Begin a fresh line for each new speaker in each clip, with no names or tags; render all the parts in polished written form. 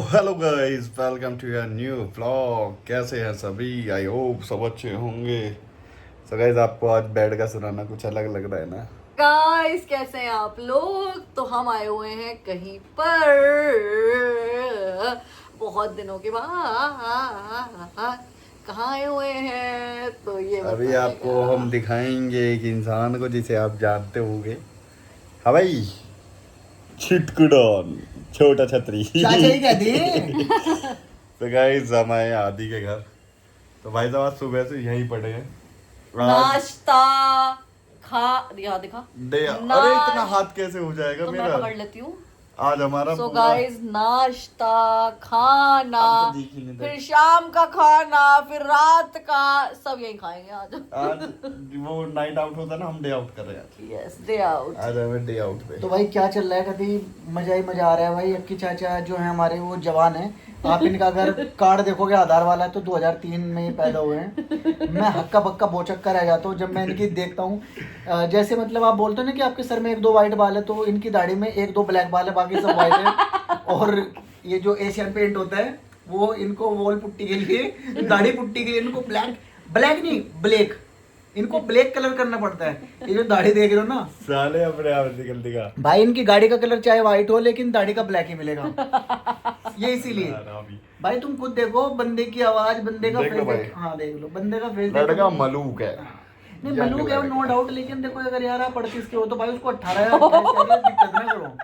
Hello guys, welcome to your new vlog. कैसे हैं सभी? आई होप सब अच्छे होंगे। सो गाइस, आपको आज बेड का सुनाना कुछ अलग लग रहा है ना?
गाइस कैसे हैं आप लोग? तो हम आए हुए हैं कहीं पर बहुत दिनों के बाद। कहाँ आए हुए हैं तो ये
अभी आपको
बताएगा।
हम दिखाएंगे एक इंसान को जिसे आप जानते होंगे। हाँ भाई, छिटकुडॉन, छोटा छतरी।
चाचा ही कहते हैं।
तो गाइस, हम आए आदि के घर। तो भाई साहब आज सुबह से यहीं पड़े हैं। आज
नाश्ता खा दिखा दिखा
अरे इतना हाथ कैसे हो जाएगा
तो मैं
मेरा?
पकड़ लेती हूँ।
आज हमारा
सो
पूरा
गाइस, नाश्ता खाना,
अब तो देख ही नहीं दे।
फिर शाम का खाना, फिर रात का, सब यही खाएंगे आज।
आज वो नाइट आउट होता है ना, हम डे आउट कर रहे हैं।
Yes, day out.
आज हमें डे आउट पे।
तो भाई क्या चल रहा है? कभी मजा ही मजा आ रहा है भाई। अक्की चाचा जो है हमारे, वो जवान है। आप इनका अगर कार्ड देखोगे आधार वाला है तो 2003 में ही पैदा हुए हैं। मैं हक्का बक्का बोचक्का रह जाता हूँ जब मैं इनकी देखता हूँ। जैसे मतलब आप बोलते हो ना कि आपके सर में एक दो वाइट बाल है, तो इनकी दाढ़ी में एक दो ब्लैक बाल है, बाकी सब वाइट है। और ये जो एशियन पेंट होता है वो इनको वॉल पुट्टी के लिए, दाढ़ी पुट्टी के लिए इनको ब्लैक ब्लैक नहीं ब्लैक, इनको ब्लैक कलर करना पड़ता है। ये जो दाढ़ी देख रहे हो ना,
साले अपने आप निकल दिखा।
भाई इनकी गाड़ी का कलर चाहे व्हाइट हो लेकिन दाढ़ी का ब्लैक ही मिलेगा। ये इसीलिए भाई तुम खुद देखो, बंदे की आवाज, बंदे का
देख लो
फेस
भाई।
हाँ देख लो, बंदे का फेस
लड़का मलूक है।
नहीं मलूक है नो डाउट, लेकिन देखो अगर यार आप 38 के हो तो भाई उसको 18 या 28 दिक्कत ना करो।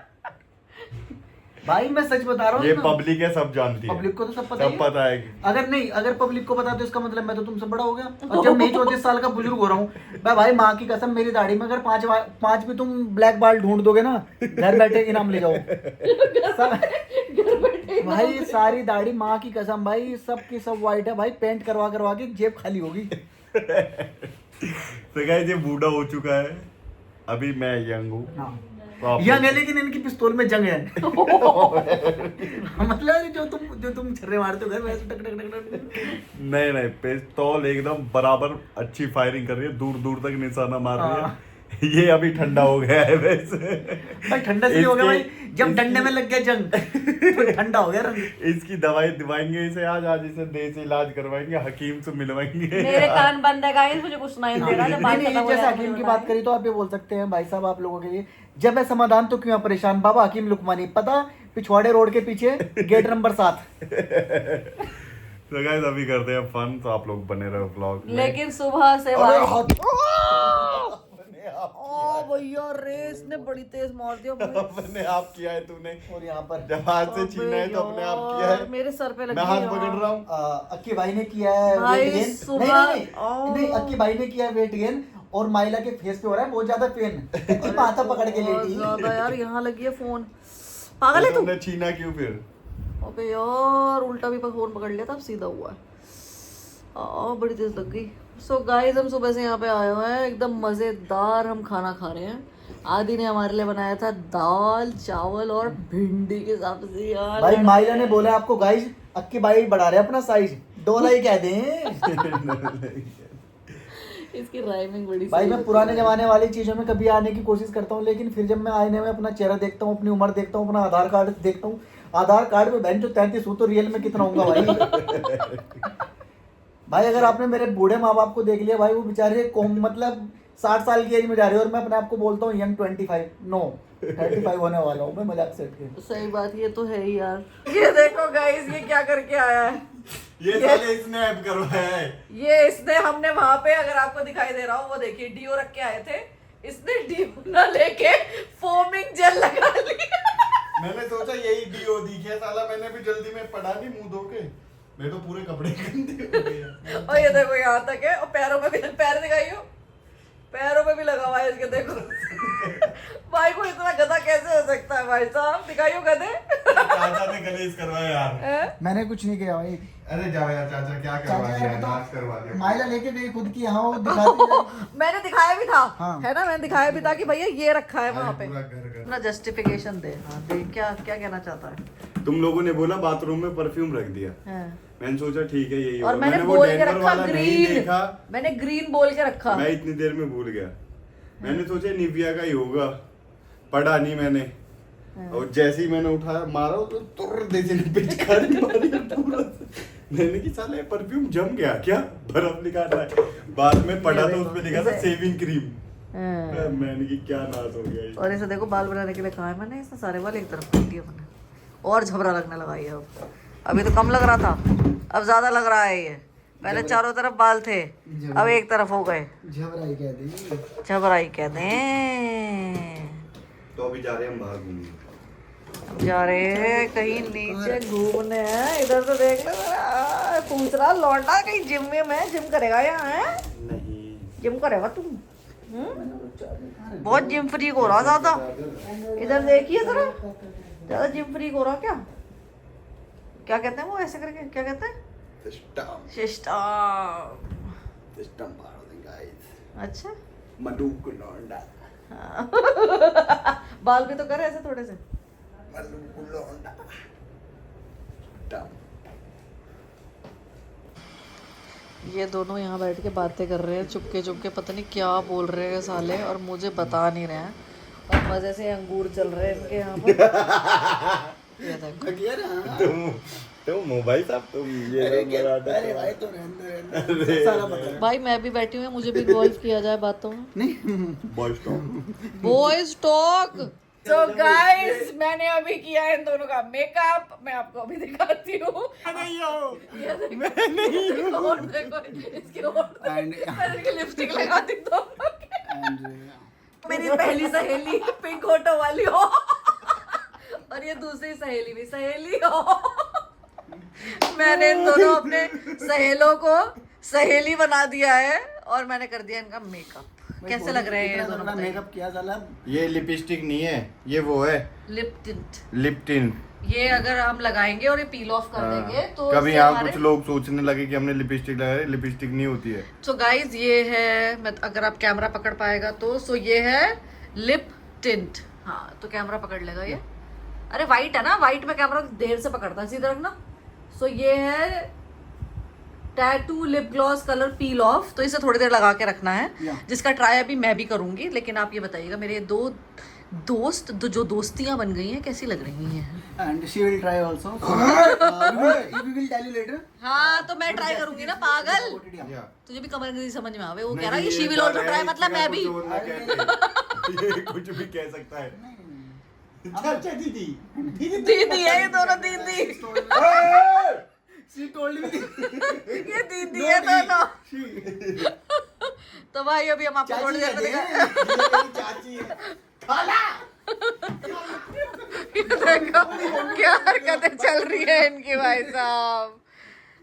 भाई मैं सच बता रहा हूँ
ये
ना,
पब्लिक है, सब जानती है।
पब्लिक को तो सब पता
सब
ही है।
पता है कि
अगर नहीं, अगर पब्लिक को पता तो इसका मतलब मैं तो तुमसे बड़ा हो गया। और जब मैं 34 साल का बुजुर्ग हो रहा हूँ, भाई माँ की कसम, मेरी दाढ़ी में अगर पांच भी तुम ब्लैक बाल ढूंढ दोगे ना, घर बैठे इनाम ले जाओ। भाई सारी दाढ़ी माँ की कसम भाई, सब की सब व्हाइट है भाई, पेंट करवा करवा के जेब खाली होगी।
तो गाइस, ये बूढ़ा हो चुका है, अभी मैं यंग हूँ।
हाँ
तो आप
यंग है लेकिन इनकी पिस्तौल में जंग है। मतलब जो तुम छर्रे मारते हो घर में ऐसे टक टक टक टक।
नहीं नहीं, पिस्तौल एकदम बराबर अच्छी फायरिंग कर रही है, दूर दूर तक निशाना मार रही है। ये अभी ठंडा हो गया है वैसे।
भाई ठंडा से हो गया भाई, जब
इसकी-
डंडे में लग गया जंग तो ठंडा हो गया रंग।
इसकी दवाई दिवाएंगे इसे, आज इसे देसी इलाज करवाएंगे, हकीम से मिलवाएंगे।
मेरे कान बंद है गाइस, मुझे कुछ सुनाई नहीं दे रहा। जब बात
नहीं,
खत्म हो
जैसे
जाए
हकीम
तो
की
बताएं।
बात करी तो आप ये बोल सकते हैं भाई साहब, आप लोगों के लिए जब है समाधान तो क्यों परेशान। बाबा हकीम लुकमानी, पता पिछवाड़े रोड के पीछे गेट नंबर 7।
तो गाइस, अभी करते हैं फन, तो आप लोग बने रहो व्लॉग में।
लेकिन सुबह से
अरे
भाई,
हाथ
ओ भैया रेस ने बड़ी तेज मार दिया भाई।
अपने आप किया है तूने।
और यहाँ पर
जब हाथ से छीना है तो अपने आप किया है।
मेरे सर पे लगी
मैं हाथ
है।
पकड़ रहा हूँ।
अक्की भाई ने किया है
भाई,
वेट गेन।
सुबह-
नहीं, नहीं अक्की भाई ने किया वेट गेन और माइला के फेस पे हो रहा है बहुत ज्यादा पेन। माथा पकड़ के
बहुत
लेटी।
ज्यादा यार, यहाँ लगी है फोन। पागल है तू?
तुमने छीना क्यों फिर?
अबे यार, उल्टा भी फोन पकड़ लिया था, सीधा हुआ है। बड़ी तेज लग गई। सो गाइस, हम सुबह से यहाँ पे आए हुए हैं, एकदम मजेदार हम खाना खा रहे हैं। आदि ने हमारे लिए बनाया था दाल चावल और भिंडी की सब्जी। यार
भाई माइला ने बोला आपको गाइस, अक्की भाई बढ़ा रहे अपना साइज, डोला ही कह दें।
इसकी राइमिंग बड़ी
भाई
सही
मैं
है।
पुराने जमाने वाली चीजों में कभी आने की कोशिश करता हूँ, लेकिन फिर जब मैं आईने में अपना चेहरा देखता हूँ, अपनी उम्र देखता हूँ, अपना आधार कार्ड देखता हूँ, आधार कार्ड पे बहन जो 33 हूँ तो रियल में कितना होगा भाई। भाई अगर आपने मेरे बूढ़े माँ बाप को देख लिया भाई, वो बेचारे मतलब 60 साल की एज में जा रहे हो और मैं अपने आप को बोलता हूँ यंग 25, नो 35 होने वाला हूँ मैं, मजाक से हट के।
सही बात, ये तो है ही यार। ये देखो गाइस, ये क्या करके आया है।
ये साले इसने ऐप करवाया है।
ये इसने, हमने वहां पे, अगर आपको दिखाई दे रहा हो वो देखिए, डीओ रख के आए थे। इसने डीओ ना लेके फोमिंग जेल लगा लिया।
मैंने सोचा यही डीओ दिखे साला, मैंने भी जल्दी में पढ़ा नहीं मुंह धो के, मैं तो पूरे कपड़े गंदे हो गए।
और ये देखो यहाँ तक है, और पैरों में भी, पैर दिखाइयो, पैरों में भी लगा हुआ है इसके, देखो। भाई को इतना गधा कैसे हो सकता है भाई साहब? दिखाइयो गधे।
चाचा ने गलेज करवाया यार।
हैं?
मैंने कुछ नहीं किया भाई।
अरे जाओ यार, चाचा क्या करवा
चाचा
दिया,
यार बताओ,
नाश करवा दिया।
माइला लेके गई खुद की, हाँ वो दिखाती है।
मैंने दिखाया भी था,
हाँ।
है ना, मैंने दिखाया भी था कि भैया ये रखा है वहां पे।
पूरा घर
अपना जस्टिफिकेशन दे। हाँ दे, क्या क्या कहना चाहता है?
तुम लोगों ने बोला बाथरूम में परफ्यूम रख दिया,
हैं।
मैंने सोचा ठीक है यही
और
होगा।
मैंने
वो
बोल के
डेनवर
रखा
वाला नहीं
ग्रीन,
देखा,
मैंने ग्रीन बोल के रखा।
मैं इतनी देर में भूल गया। मैंने सोचा निविया का ही होगा, पढ़ा नहीं मैंने। और जैसे ही मैंने उठाया मारा तो तुर देसी ने पिचकारी मारी पूरा। मैंने कि साले परफ्यूम जम गया क्या, बर्फ निकाल रहा है। बाद में पढ़ा तो उसपे लिखा था सेविंग क्रीम। मैंने कि क्या नाश हो गया ये।
और इसे देखो बाल बनाने के लिए कहा है मैंने, इसने सारे बाल एक तरफ कर दिए मैंने, और झबरा लगने लगा ये अब। अभी तो कम लग रहा था, अब ज्यादा लग रहा है ये। पहले चारों तरफ बाल थे, अब एक तरफ हो गए।
झबराई कह दी,
झबराई कहते हैं।
तो अभी जा रहे हैं हम बाहर घूमने।
अब जा रहे हैं कहीं नीचे घूमने हैं। इधर तो देख लो जरा, पूछ रहा लौंडा कहीं जिम में जिम करेगा यहाँ है?
नहीं
जिम करेगा तू? बहुत जिम फ्रीक हो रहा ज्यादा। इधर देखिए जरा, ज्यादा जिम फ्रीक हो रहा क्या? क्या कहते हैं वो ऐसे करके, क्या कहते हैं?
System
system.
सिस्टम मार देंगे गाइस।
अच्छा
मधु को लौंडा,
बाल भी तो करे ऐसे थोड़े से।
मधु को लौंडा सिस्टम।
ये दोनों यहाँ बैठ के बातें कर रहे हैं चुपके चुपके, पता नहीं क्या बोल रहे हैं साले, और मुझे बता नहीं रहे हैं। और मजे से अंगूर चल रहे हैं इनके यहाँ पर। ये देखो
तुम मोबाइल साहब तुम ये
अरे भाई तो रहने सारा बता।
भाई मैं भी बैठी हूँ, मुझे भी इन्वॉल्व किया जाए बातों में।
नहीं
बॉयज टॉक। तो गाइस मैंने अभी किया है इन दोनों का मेकअप, मैं आपको अभी दिखाती हूँ। मैं नहीं हूँ। और देखो इसके होंठ लिपस्टिक लगा दी तो मेरी पहली सहेली पिंक होटो वाली हो, और ये दूसरी सहेली भी सहेली हो। मैंने इन दोनों अपने सहेलों को सहेली बना दिया है, और मैंने कर दिया इनका मेकअप। कैसे लग रहे हैं ये दोनों?
मेकअप किया साला।
ये लिपस्टिक नहीं है, ये वो है
लिप टिंट।
Lip tint.
ये अगर हम लगाएंगे और ये पील ऑफ कर देंगे तो
कभी
इससे
यहाँ
हमारे-
कुछ लोग सोचने लगे कि हमने लिपस्टिक लगाई, लिपस्टिक नहीं होती है।
तो गाइज ये है, मैं अगर आप कैमरा पकड़ पाएगा तो, सो ये है लिप टिंट। हाँ तो कैमरा पकड़ लेगा ये। अरे वाइट है ना, वाइट में कैमरा देर से पकड़ता है, सीधा रखना। सो ये है tattoo lip gloss colour peel of. तो इसे थोड़ी देर लगा के रखना है, जिसका ट्राई अभी मैं भी करूंगी। लेकिन आप ये बताइएगा मेरे दो दोस्त जो दोस्तियां बन गई हैं कैसी लग रही हैं?
And she will try also. We will tell you later.
हाँ तो मैं ट्राई करूंगी ना पागल। तुझे भी कमर अंग्रेजी समझ में आवे। वो कह रहा है ये शी विल आल्सो ट्राई, मतलब मैं भी।
ये कुछ भी कह सकता है। चाचा दीदी
दीदी है ये दोनों, दीदी।
She told me.
ये दीदी है दोनों। तो भाई अभी हम आपको थोड़ी देर में दिखाएंगे।
चाची है।
देखो क्या हरकतें चल रही है इनकी भाई साहब।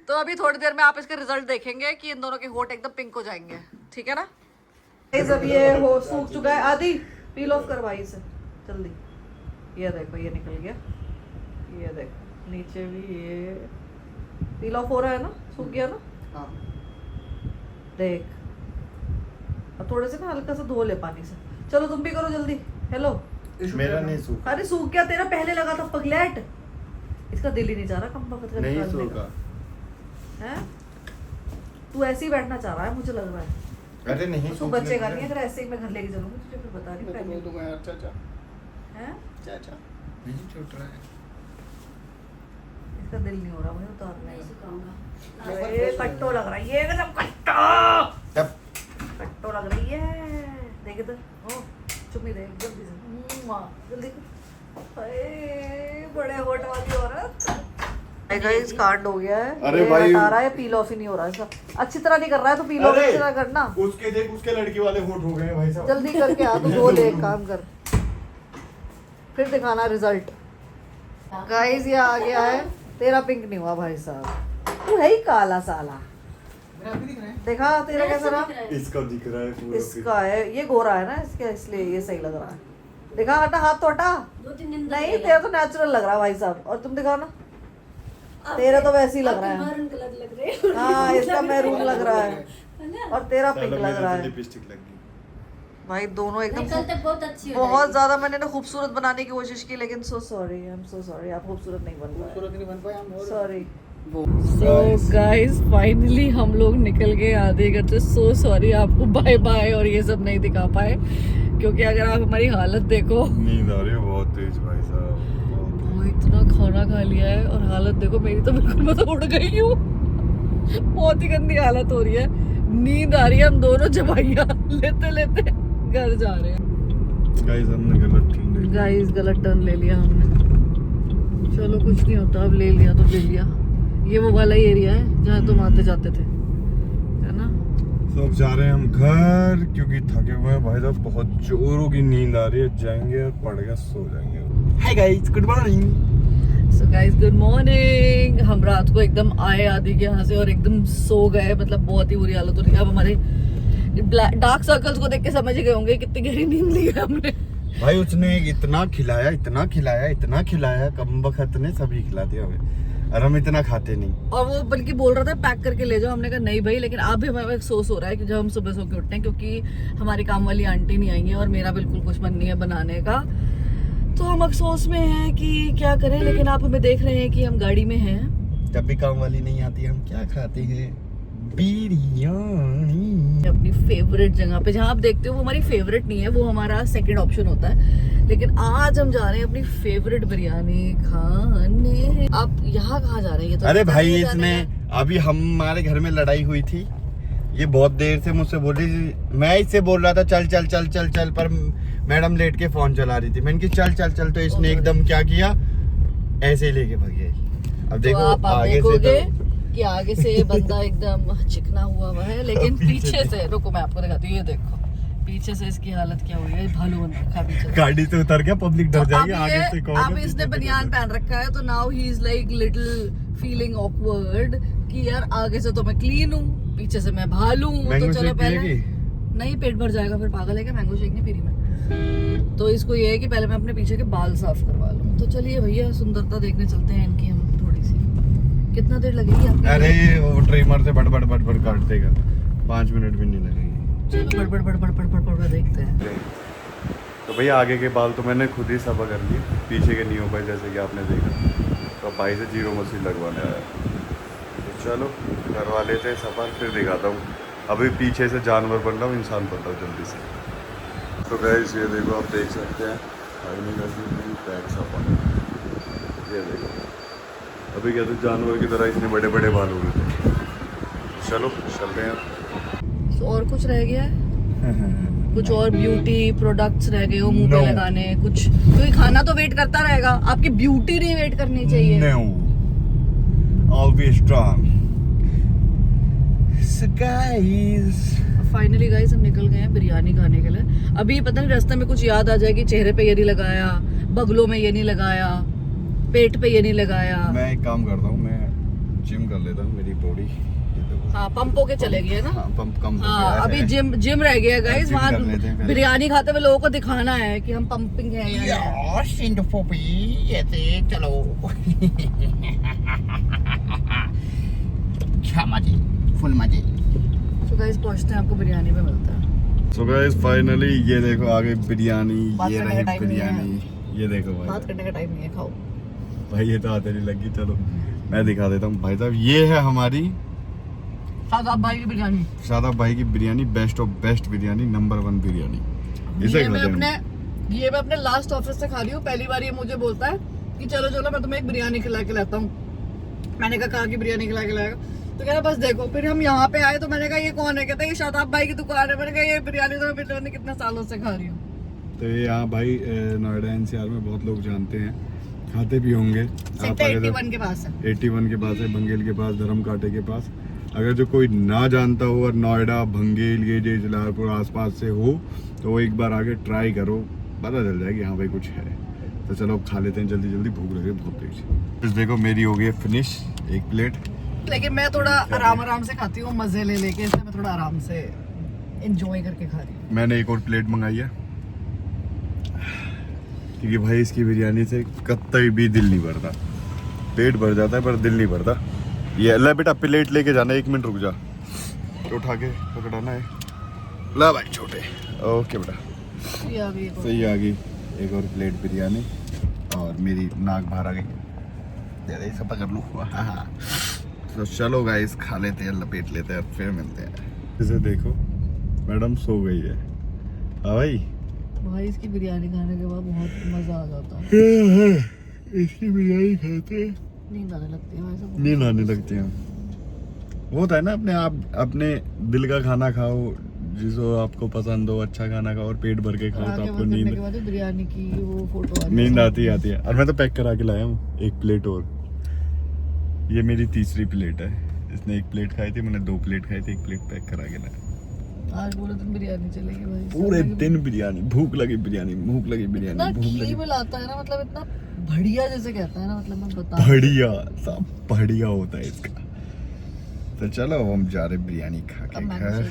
तो अभी थोड़ी देर में आप इसके रिजल्ट देखेंगे कि इन दोनों के होठ एकदम पिंक हो जाएंगे, ठीक है ना? जब ये हो सूख चुका है, आदि पील ऑफ करवाई इसे जल्दी। ये देखो ये निकल गया, ये देखो नीचे भी ये पील ऑफ हो रहा है ना, सूख गया ना।
हाँ।
देख अब थोड़े से ना हल्का सा धो ले पानी से। चलो तुम भी करो जल्दी। हेलो
मेरा नहीं सूखा।
अरे सूख गया, तेरा पहले लगा था पगलेट। इसका दिल ही नहीं चाह रहा कम वक्त
नहीं सूखा
है। तू ऐसे ही बैठना चाह रहा है मुझे लग रहा है।
अरे नहीं
तू बचेगा नहीं अगर ऐसे ही मैं घर लेके चलूंगी, तुझे फिर बता रही हूँ पहले।
बोल दूंगा यार चाचा।
हैं?
चाचा नहीं छूट रहा है।
इसका दिल नहीं हो रहा मुझे उतारने का। ये कट्टो लग रहा है, ये एकदम कट्टो
तब
कट्टो लग रही है। देख इधर, ओ चुम्मी दे जल्दी से, जल्दी। हाय बड़े होठ वाली औरत। गाइस कांड हो गया है।
अरे
ये
भाई
हटा रहा है, पील ऑफ ही नहीं हो रहा है इसका। अच्छी तरह नहीं कर रहा है तो पील ऑफ अच्छी तरह करना।
उसके देख उसके लड़की वाले होठ हो गए भाई साहब।
जल्दी करके आ, तू वो ले एक काम कर, फिर दिखाना रिजल्ट। गाइस ये आ गया है, तेरा पिंक नहीं हुआ भाई साहब, तू है ही काला साला।
मेरा भी दिख रहा है।
देखा तेरा कैसा रहा?
इसका दिख रहा है पूरा।
इसका है, ये गोरा है ना इसके, इसलिए ये सही लग रहा है। दिखा, हटा हाथ तो हटा। नहीं तेरा तो नेचुरल लग रहा है भाई साहब। और तुम दिखाओ ना, तेरा तो वैसे ही लग रहा है। हाँ इसका मैरून लग रहा है और तेरा पिंक लग रहा है।
लिपस्टिक लग गई
भाई दोनों एकदम
बहुत अच्छी
बहुत ज्यादा मैंने ना खूबसूरत बनाने की कोशिश की, लेकिन so sorry, I am so sorry, आप खूबसूरत नहीं बन पाए।
खूबसूरत नहीं बन पाया हम और
सॉरी। सो गाइस फाइनली हम लोग निकल गए आधे घर से। सो सॉरी, आपको बाय बाय और ये सब नहीं दिखा पाए, क्योंकि अगर आप हमारी हालत देखो।
नींद आ रही है बहुत तेज भाई साहब।
भाई इतना खाना खा लिया है और हालत देखो मेरी तो बिल्कुल मैं तो उड़ गई हूँ। बहुत ही गंदी हालत हो रही है, नींद आ रही है। हम दोनों जवाइयाँ लेते लेते घर जा रहे हैं।
गाइस हमने गलत टर्न ले लिया।
गाइस गलत टर्न ले लिया हमने। चलो कुछ नहीं होता, अब ले लिया तो ले लिया। ये वो वाला एरिया है जहाँ तुम आते जाते थे, है ना?
तो अब जा रहे हैं हम घर क्योंकि थके हुए हैं भाई साहब, बहुत जोरों की नींद आ रही है। जाएंगे और पड़ के सो जाएंगे। Hi guys, good morning.
So guys good morning. हम रात को एकदम आए आदि के यहाँ से और एकदम सो गए, मतलब बहुत ही बुरी हालत हो रही है। अब हमारे डार्क सर्कल्स को देख के समझ गए होंगे कितनी गहरी नींद ली है हमने।
भाई उसने इतना खिलाया, इतना खिलाया, इतना खिलाया, कम वक्त ने सभी खिला दिया हमें, और हम इतना खाते नहीं।
और वो बल्कि बोल रहा था पैक करके ले जाओ, हमने कहा नहीं भाई। लेकिन अब भी हमें अफसोस हो रहा है कि जब हम सुबह सो के उठते हैं, क्योंकि हमारी काम वाली आंटी नहीं आई है और मेरा बिल्कुल कुछ मन नहीं है बनाने का। तो हम अफसोस में हैं कि क्या करें। लेकिन आप हमें देख रहे हैं कि हम गाड़ी में हैं।
जब भी काम वाली नहीं आती हम क्या खाते हैं? बिरयानी।
अपनी फेवरेट जगह पे, जहाँ आप देखते हो वो हमारी फेवरेट नहीं है, वो हमारा सेकंड ऑप्शन होता है। लेकिन आज हम जा रहे हैं अपनी फेवरेट बिरयानी खाने। आप यहाँ कहाँ जा रहे हैं? ये तो
अरे भाई इसने अभी हमारे घर में लड़ाई हुई थी, ये बहुत देर से मुझसे बोल रही थी, मैं इससे बोल रहा था चल चल चल चल चल, पर मैडम लेट के फोन चला रही थी। मैंने कहा चल चल चल, तो इसने एकदम क्या किया, ऐसे ही लेके भाग गई। अब देखो
आप
आगे
देखोगे
से
कि आगे से बंदा एकदम चिकना हुआ हुआ है, लेकिन पीछे से, रुको मैं आपको दिखाती हूँ, ये देखो पीछे से इसकी हालत क्या हुई है। भालू बन रखा है पीछे।
गाड़ी से उतर के पब्लिक डर जाएगी आगे से
अब
कहोगे
इसने बनियान पहन रखा है, तो now he is like little feeling awkward कि यार आगे से तो मैं क्लीन हूँ, पीछे से मैं भालू हूँ। तो चलो पहले नहीं, पेट भर जाएगा फिर, पागल है क्या? मैंगो शेक नहीं पी रही मैं। तो इसको ये है कि पहले मैं अपने पीछे के बाल साफ करवा लूँ। तो चलिए भैया सुंदरता देखने चलते हैं इनकी हम थोड़ी सी। कितना देर लगेगी आपको?
अरे वो ट्रिमर से बड़ काट देगा, 5 मिनट भी नहीं लगेगी।
चलो बड़ देखते हैं।
तो भैया आगे के बाल तो मैंने खुद ही सफा कर लिए, पीछे के नहीं हो पाए जैसे कि आपने देखा। तो भाई से 0 मशीन लगवाने आया। तो चलो करवा लेते हैं सफा, फिर दिखाता हूँ। अभी पीछे से जानवर बन रहा हूँ, इंसान बनता हूँ जल्दी से। तो गाइस ये देखो, आप देख सकते हैं पैक सफा, ये देखो। अभी क्या तो जानवर की तरह इतने बड़े बड़े बाल हो गए थे। चलो चलते हैं।
तो और कुछ रह गया है? कुछ और ब्यूटी प्रोडक्ट्स रह गए हो मुंह पे लगाने कुछ? क्योंकि खाना तो वेट करता रहेगा, आपकी ब्यूटी नहीं वेट करनी चाहिए।
No. I'll be strong. So guys,
finally guys हम निकल गए हैं बिरयानी खाने के लिए। अभी पता नहीं रास्ते में कुछ याद आ जाए कि चेहरे पे ये नहीं लगाया, बगलों में ये नहीं लगाया, पेट पे ये नहीं लगाया।
मैं एक काम करता हूँ, मैं जिम कर लेता हूँ, मेरी बॉडी
हाँ पंप होके चलेगी है ना।
हाँ, पंप कम हो
हाँ
गया
अभी
है।
जिम रह गया गाइस।
जिम
वहाँ
कर लेते हैं पहले।
बिरयानी खाते हुए लोगों को दिखाना है कि हम पंपिंग है या नहीं।
ऐसे चलो। क्या मजे, फुल मजे।
तो गाइस पहुंचते हैं, आपको बिरयानी पे मिलता है।
So guys फाइनली ये देखो आगे बिरयानी,
बात
ये
करने
रही
का टाइम नहीं
बिरयानी, ये देखो भाई।
बात करने का टाइम नहीं है, खाओ।
भाई ये तो आते नहीं लगी। चलो मैं दिखा देता हूँ भाई साहब, ये है हमारी
शादाब भाई की बिरयानी।
शादाब भाई की biryani, best of best biryani, number 1 biryani. इसे
ये मैं
खाते हैं।
अपने लास्ट ऑफिस से खा रही हूँ। पहली बार ये मुझे बोलता है कि चलो चलो मैं तुम्हें एक बिरयानी खिला के लाता हूँ। मैंने कहा की बिरयानी खिला के लाएगा? तो कह रहा बस देखो। फिर हम यहाँ पे आए तो मैंने कहा ये कौन है? कहता है ये शादाब भाई की दुकान है। मैंने कहा ये बिरयानी तो मैं कितने सालों से खा रही हूँ।
तो ये यहाँ भाई नोएडा NCR में बहुत लोग जानते हैं, खाते भी होंगे। आप
81 के पास है।
81 के पास है, भंगेल के पास, धर्म कांटे के पास। अगर जो कोई ना जानता हो और नोएडा, भंगेल, ये जो जलालपुर आसपास से हो, तो वो एक बार आके ट्राई करो, पता चल जाएगी हाँ भाई कुछ है। तो चलो खा लेते हैं जल्दी जल्दी, भूख लगे बहुत तेज। इस देखो मेरी हो गई फिनिश, एक प्लेट।
लेकिन मैं थोड़ा आराम से खाती हूँ, मजे ले लेके, इसलिए मैं थोड़ा आराम से एंजॉय करके खा रही हूँ।
मैंने एक और प्लेट मंगाई है क्योंकि भाई इसकी बिरयानी से कतई भी दिल नहीं भरता। पेट भर जाता है पर दिल नहीं भरता। ये अल्लाह बेटा प्लेट लेके जाना, 1 मिनट रुक जा, तो उठा के पकड़ाना है। ला भाई छोटे, ओके बेटा सही आ गई एक और प्लेट बिरयानी। और मेरी नाक बाहर आ गई, सब पकड़ लूँ। तो चलो गाइस खा लेते हैं, लपेट लेते हैं, फिर मिलते हैं। इसे देखो मैडम सो गई है। हाँ भाई
इसकी बिरयानी खाने के बाद बहुत मजा आ जाता है।
इसकी बिरयानी खाते
नींद आने लगती है वैसे।
नींद आने लगती है। वो होता है ना अपने आप अपने दिल का खाना खाओ जिसको आपको पसंद हो, अच्छा खाना खाओ और पेट भर के खाओ तो आपको
के
नींद
बाद बिरयानी की वो फोटो
नींद आती है। और मैं तो पैक करा के लाया हूँ 1 प्लेट और। ये मेरी तीसरी प्लेट है। इसने 1 प्लेट खाई थी, मैंने 2 प्लेट खाई थी, 1 प्लेट पैक करा के लाया।
आज पूरे दिन बिरयानी चलेगी भाई।
पूरे दिन बिरयानी, भूख लगी बिरयानी, भूख लगी
इतना
बिरयानी, भूख
घी
लगी।
मिलाता है ना, मतलब इतना बढ़िया जैसे कहता है ना, मतलब मैं बता
बढ़िया सब बढ़िया होता है इसका। तो चलो हम जा रहे बिरयानी खा के घर।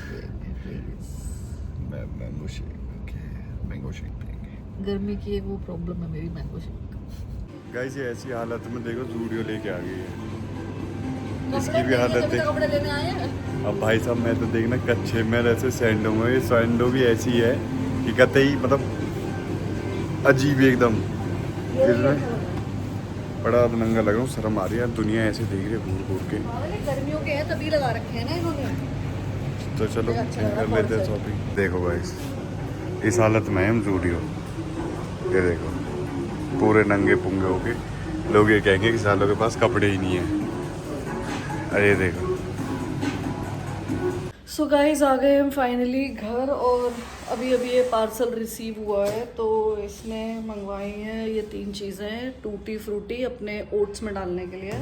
Mango shake, okay mango shake पियेंगे।
गर्मी की एक वो प्रॉब्लम है मेरी, मैंगो शेक।
गाइस ये ऐसी हालत में देखो जूडियो लेके आ गई है। इसकी
कपड़े
भी हालत
लेने,
है।
कपड़े लेने आए हैं।
अब भाई साहब मैं तो देखना कच्चे में ऐसे सैंडो में, ये सैंडो भी ऐसी है कि कतई मतलब अजीब एकदम। इसमें बड़ा नंगा लग रहा हूँ, शर्म आ रही है, दुनिया ऐसे देख रही है घूर घूर के।
गर्मियों के हैं तभी लगा रखे हैं ना इन्होंने।
तो चलो
अच्छा लग रहा
कर लेते हैं शॉपिंग। देखो गाइस इस हालत में हम जूडियो, ये देखो पूरे नंगे पुंगे होके। लोग ये कहेंगे कि सालों के पास कपड़े ही नहीं है। अरे देखो।
सो गाइस आ गए हम फाइनली घर, और अभी अभी ये पार्सल रिसीव हुआ है। तो इसमें मंगवाई हैं ये 3 चीज़ें। टूटी फ्रूटी अपने ओट्स में डालने के लिए,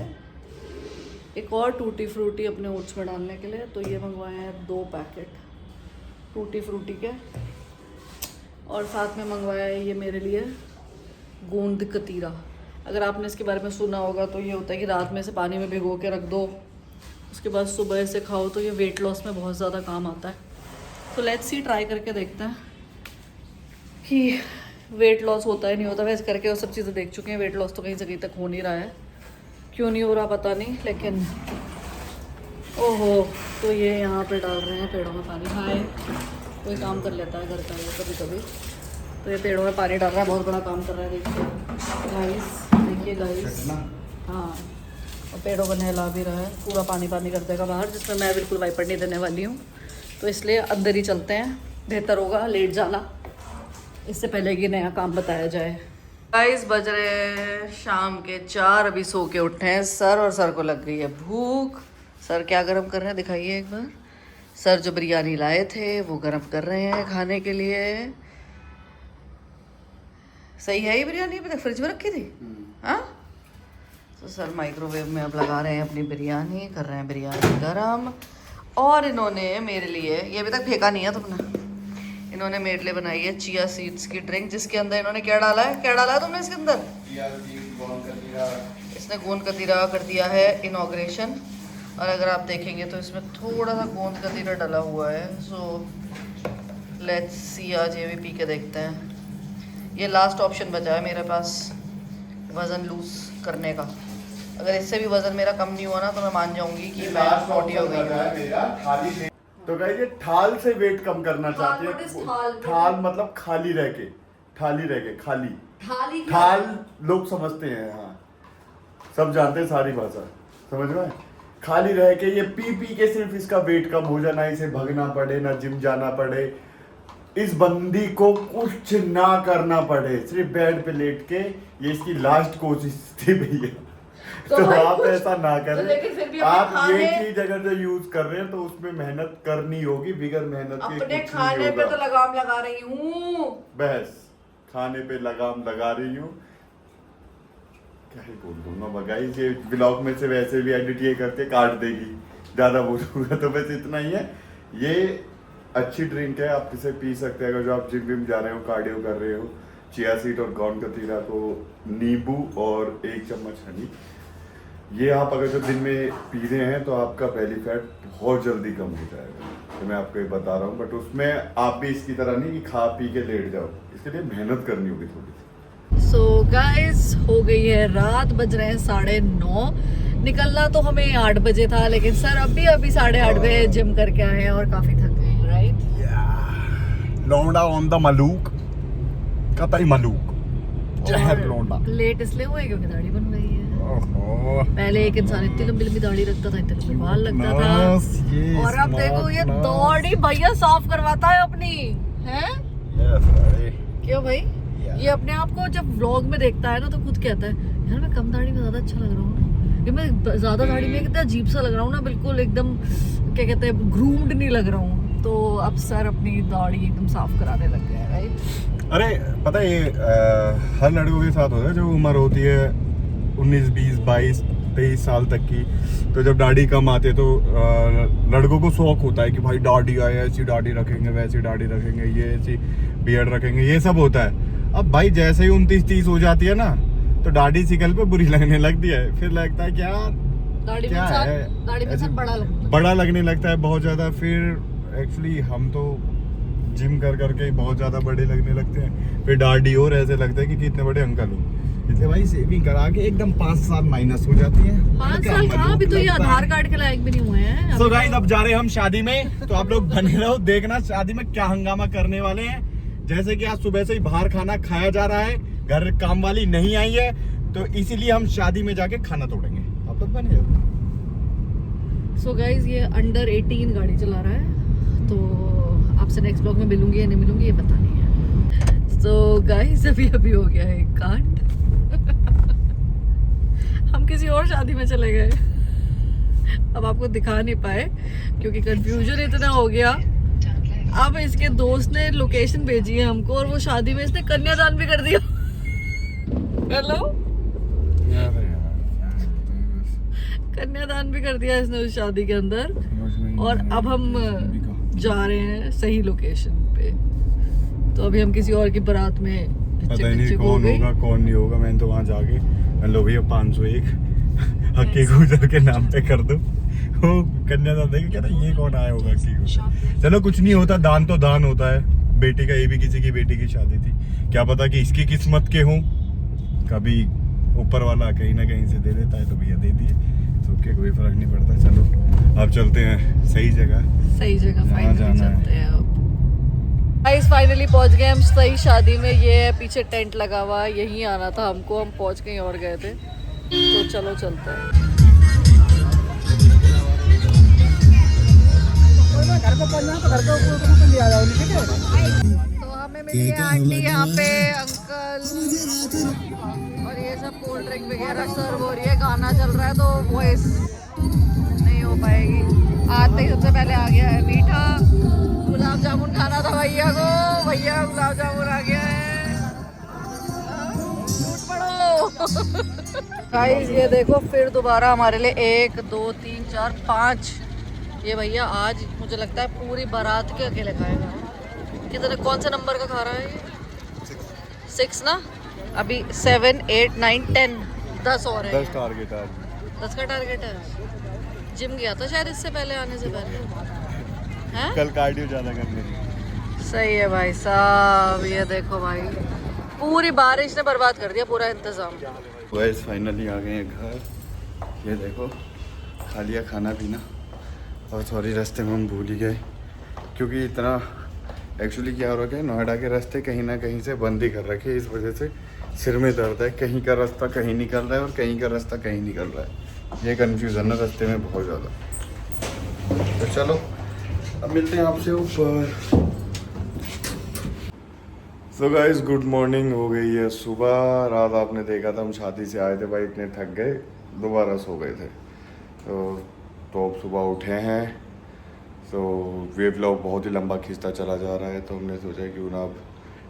एक और टूटी फ्रूटी अपने ओट्स में डालने के लिए। तो ये मंगवाए हैं 2 पैकेट टूटी फ्रूटी के, और साथ में मंगवाया है ये मेरे लिए गोंद कतीरा। अगर आपने इसके बारे में सुना होगा तो ये होता है कि रात में से पानी में भिगो के रख दो, उसके बाद सुबह से खाओ, तो ये वेट लॉस में बहुत ज़्यादा काम आता है। तो लेट्स सी, ट्राई करके देखते हैं कि वेट लॉस होता है नहीं होता। वैसे करके वो सब चीज़ें देख चुके हैं, वेट लॉस तो कहीं से कहीं तक हो नहीं रहा है, क्यों नहीं हो रहा पता नहीं। लेकिन ओहो, तो ये यहाँ पे डाल रहे हैं पेड़ों में पानी। हाय, कोई काम कर लेता है घर का ये कभी कभी। तो ये पेड़ों में पानी डाल रहा है, बहुत बड़ा काम कर रहा है। देखिए गाइस, देखिए गाइस, हाँ, और पेड़ों को नहला भी रहा है। पूरा पानी पानी कर देगा बाहर, जिसमें मैं बिल्कुल वाइपर नहीं देने वाली हूँ। तो इसलिए अंदर ही चलते हैं, बेहतर होगा लेट जाना इससे पहले कि नया काम बताया जाए। गाइस बज रहे हैं शाम के 4, अभी सो के उठे हैं सर, और सर को लग गई है भूख। सर क्या गरम कर रहे हैं दिखाइए एक बार। सर जो बिरयानी लाए थे वो गरम कर रहे हैं खाने के लिए। सही है ये बिरयानी, अभी तक फ्रिज में रखी थी। हाँ, तो सर माइक्रोवेव में अब लगा रहे हैं अपनी बिरयानी, कर रहे हैं बिरयानी गरम। और इन्होंने मेरे लिए, ये अभी तक फेंका नहीं है तुमने, इन्होंने मेरे लिए बनाई है चिया सीड्स की ड्रिंक, जिसके अंदर इन्होंने क्या डाला है, क्या डाला है तुमने इसके अंदर? इसने गोंद कतीरा कर दिया है इनॉग्रेशन, और अगर आप देखेंगे तो इसमें थोड़ा सा गोंद कतीरा डाला हुआ है। सो लेट्स सी, आज ये भी पी के देखते हैं। ये लास्ट ऑप्शन बचा है मेरे पास वज़न लूज करने का। अगर इससे भी वज़न मेरा कम नहीं हुआ ना तो मैं मान जाऊंगी कि मैं मोटी हो गई।
तो गाइस ये थाल से वेट कम करना चाहती है। थाल मतलब खाली रह के, खाली थाल लोग समझते हैं। हाँ, सब जानते हैं सारी भाषा, समझ में। खाली रह के ये पी पी के सिर्फ इसका वेट कम हो जाना, इसे भगना पड़े, ना जिम जाना पड़े, इस बंदी को कुछ ना करना पड़े, सिर्फ बेड पे लेट के, ये इसकी लास्ट कोशिश थी भैया। तो आप ऐसा ना करें।
तो
आप ये चीज अगर जो यूज कर रहे हैं तो उसमें मेहनत करनी होगी, बिगर मेहनत के
अपने
कुछ
खाने
नहीं
पे
होगा।
तो लगाम लगा रही हूँ,
बस खाने पे लगाम लगा रही हूँ। क्या ही बोल दूंगा गाइस, ये ब्लॉग में से वैसे भी एडिट ये करके काट देगी, ज्यादा बोलूंगा तो बस इतना ही है। ये अच्छी ड्रिंक है, आप इसे पी सकते हैं अगर जो आप जिम विम जा रहे हो, कार्डियो कर रहे हो। चिया सीड और गोंद कतीरा को नींबू और 1 चम्मच हनी, ये आप अगर जो दिन में पी रहे हैं तो आपका बेली फैट बहुत जल्दी कम हो जाएगा। तो मैं आपको ये बता रहा हूँ, बट उसमें आप भी इसकी तरह नहीं कि खा पी के लेट जाओ, इसके लिए मेहनत करनी होगी थोड़ी सी।
सो गाइस हो गई है रात, बज रहे हैं 9:30। निकलना तो हमें 8 बजे था, लेकिन सर अभी 8:30 बजे जिम करके आए हैं और काफी थक गए, राइट।
लौंडा ऑन द मलूक, कतई मलूक। लौंडा
लेट इसलिए हुआ है क्योंकि दाढ़ी बन गई है। पहले एक इंसान इतनी लंबी लंबी दाढ़ी रखता था, इतने लंबे बाल लगता था, और अब देखो ये दाढ़ी भैया साफ करवाता है अपनी, हैं? क्यों भाई? ये अपने आप को जब व्लॉग में देखता है ना तो खुद कहता है यार मैं कम दाढ़ी में ज्यादा अच्छा लग रहा हूँ ना, ये मैं ज्यादा दाढ़ी में कितना अजीब सा लग रहा हूँ ना, बिल्कुल एकदम क्या कहते हैं ग्रूम्ड नहीं लग रहा हूँ। तो अब सर अपनी दाढ़ी एकदम साफ कराने लग गया है, राइट?
अरे पता है ये हर लड़कों के साथ होता है, जो उम्र होती है 19, 20, 22, 23 साल तक की, तो जब दाढ़ी कम आते तो लड़कों को शौक होता है कि भाई दाढ़ी आए, ऐसी दाढ़ी रखेंगे, वैसी दाढ़ी रखेंगे, ये ऐसी बियर्ड रखेंगे, ये सब होता है। अब भाई जैसे ही 29, 30 हो जाती है ना, तो दाढ़ी शिकल पे बुरी लगने लगती है। फिर लगता है क्या
दाढ़ी
क्या है,
दाढ़ी में
ऐसे
बड़ा
लगने लगता है बहुत ज्यादा। फिर एक्चुअली हम तो जिम कर करके बहुत ज्यादा बड़े लगने लगते हैं, फिर दाढ़ी और ऐसे लगता है कि कितने बड़े अंकल हो। इसलिए भाई सेविंग करा के एकदम 5 साल माइनस हो जाती है।
5 साल कहाँ, अभी तो ये आधार कार्ड के लायक भी नहीं हुए हैं।
So guys, अब जा रहे हैं हम शादी में, तो आप लोग बने रहो, देखना शादी में क्या हंगामा करने वाले हैं। जैसे कि आज सुबह से ही बाहर खाना खाया जा रहा है, घर काम वाली नहीं आई है, तो इसीलिए हम शादी में जाके खाना तोड़ेंगे। आप लोग बने रहो।
सो गाइज ये अंडर 18 गाड़ी चला रहा है, तो आपसे नेक्स्ट ब्लॉग में मिलूंगी या नहीं मिलूंगी ये पता नहीं है। सो गाइज अभी हो गया है कांड हम किसी और शादी में चले गए, अब आपको दिखा नहीं पाए क्योंकि कंफ्यूजन इतना हो गया। अब इसके दोस्त ने लोकेशन भेजी है हमको, और वो शादी में इसने कन्यादान भी कर दिया। हेलो, कन्यादान भी कर दिया इसने उस शादी के अंदर, और अब हम जा रहे हैं सही लोकेशन पे। तो अभी हम किसी और की बारात में
पता ही नहीं कौन होगा कौन नहीं होगा। मैंने तो वहाँ जाके लो भैया 501 हक्की गुजर के नाम पे कर दो, वो कन्यादान देखे कहता ये कौन आया होगा हक्की गुजर। चलो कुछ नहीं होता, दान तो दान होता है। बेटी का, ये भी किसी की बेटी की शादी थी, क्या पता कि इसकी किस्मत के हों, कभी ऊपर वाला कहीं ना कहीं से दे देता है, तो भैया दे दिए, तो क्या कोई फर्क नहीं पड़ता। चलो अब चलते हैं सही जगह
फाइनली चलते हैं अब। गाइस फाइनली पहुंच गए हम सही शादी में। ये है पीछे टेंट लगा हुआ है, यहीं आना था हमको, हम पहुंच कहीं और गए थे। तो चलो चलते हैं। तो हमें मिल गया आंटी यहाँ पे, अंकल, और ये सब कोल्ड ड्रिंक वगैरह सर्व हो रही है। गाना चल रहा है तो वॉइस नहीं हो पाएगी। आते ही सबसे पहले आ गया है मीठा, गुलाब जामुन खाना था भैया को, भैया गुलाब जामुन आ गया है। टूट पड़ो। गाइस ये देखो फिर दोबारा हमारे लिए 1 2 3 4 5 ये भैया आज मुझे लगता है पूरी बारात के अकेले खाएगा। कितने कौन से नंबर का खा रहा है ये? 6 ना, अभी 7 8 9 10 10 और है।
10 टारगेट है,
10 का टारगेट है। जिम गया था शायद इससे पहले, आने से पहले है?
कल कार्डियो ज्यादा करने की।
सही है भाई साहब। ये देखो भाई पूरी बारिश ने बर्बाद कर दिया पूरा इंतजाम।
गाइस फाइनली आ गए हैं घर। ये देखो खा लिया खाना पीना, और सॉरी रास्ते में हम भूल ही गए, क्योंकि इतना एक्चुअली क्या हो रखा है, नोएडा के रास्ते कहीं ना कहीं से बंद ही कर रखे, इस वजह से सिर में दर्द है। कहीं का रास्ता कहीं निकल रहा है और कहीं का रास्ता कहीं निकल रहा है, ये कन्फ्यूज़न है रास्ते में बहुत ज़्यादा। तो चलो अब मिलते हैं आपसे ऊपर। सो गाइस गुड मॉर्निंग, हो गई है सुबह। रात आपने देखा था हम शादी से आए थे भाई, इतने थक गए, दोबारा सो गए थे। तो अब सुबह उठे हैं। तो ये व्लॉग बहुत ही लंबा खींचता चला जा रहा है, तो हमने सोचा क्यों ना अब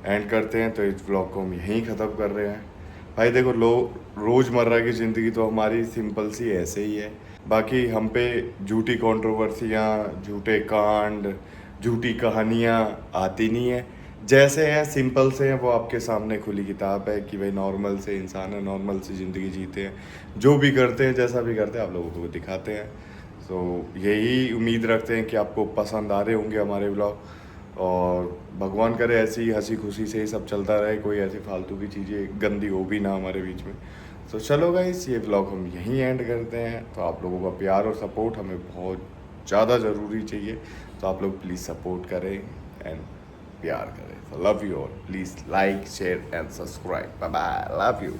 एंड करते हैं। तो इस व्लॉग को हम यहीं ख़त्म कर रहे हैं। भाई देखो रोज़मर्रा की ज़िंदगी तो हमारी सिंपल सी ऐसे ही है, बाकी हम पे झूठी कंट्रोवर्सियाँ, झूठे कांड, झूठी कहानियाँ आती नहीं है। जैसे है सिंपल से हैं वो आपके सामने खुली किताब है कि भाई नॉर्मल से इंसान है, नॉर्मल सी ज़िंदगी जीते हैं, जो भी करते हैं जैसा भी करते हैं आप लोगों को दिखाते हैं। तो यही उम्मीद रखते हैं कि आपको पसंद आ रहे होंगे हमारे व्लॉग, और भगवान करे ऐसी हंसी खुशी से ही सब चलता रहे, कोई ऐसी फालतू की चीज़ें गंदी हो भी ना हमारे बीच में। तो चलो गाइस ये व्लॉग हम यहीं एंड करते हैं। तो आप लोगों का प्यार और सपोर्ट हमें बहुत ज़्यादा ज़रूरी चाहिए, तो आप लोग प्लीज़ सपोर्ट करें एंड प्यार करें। So love you all. Please like, share and subscribe. Bye bye. Love you.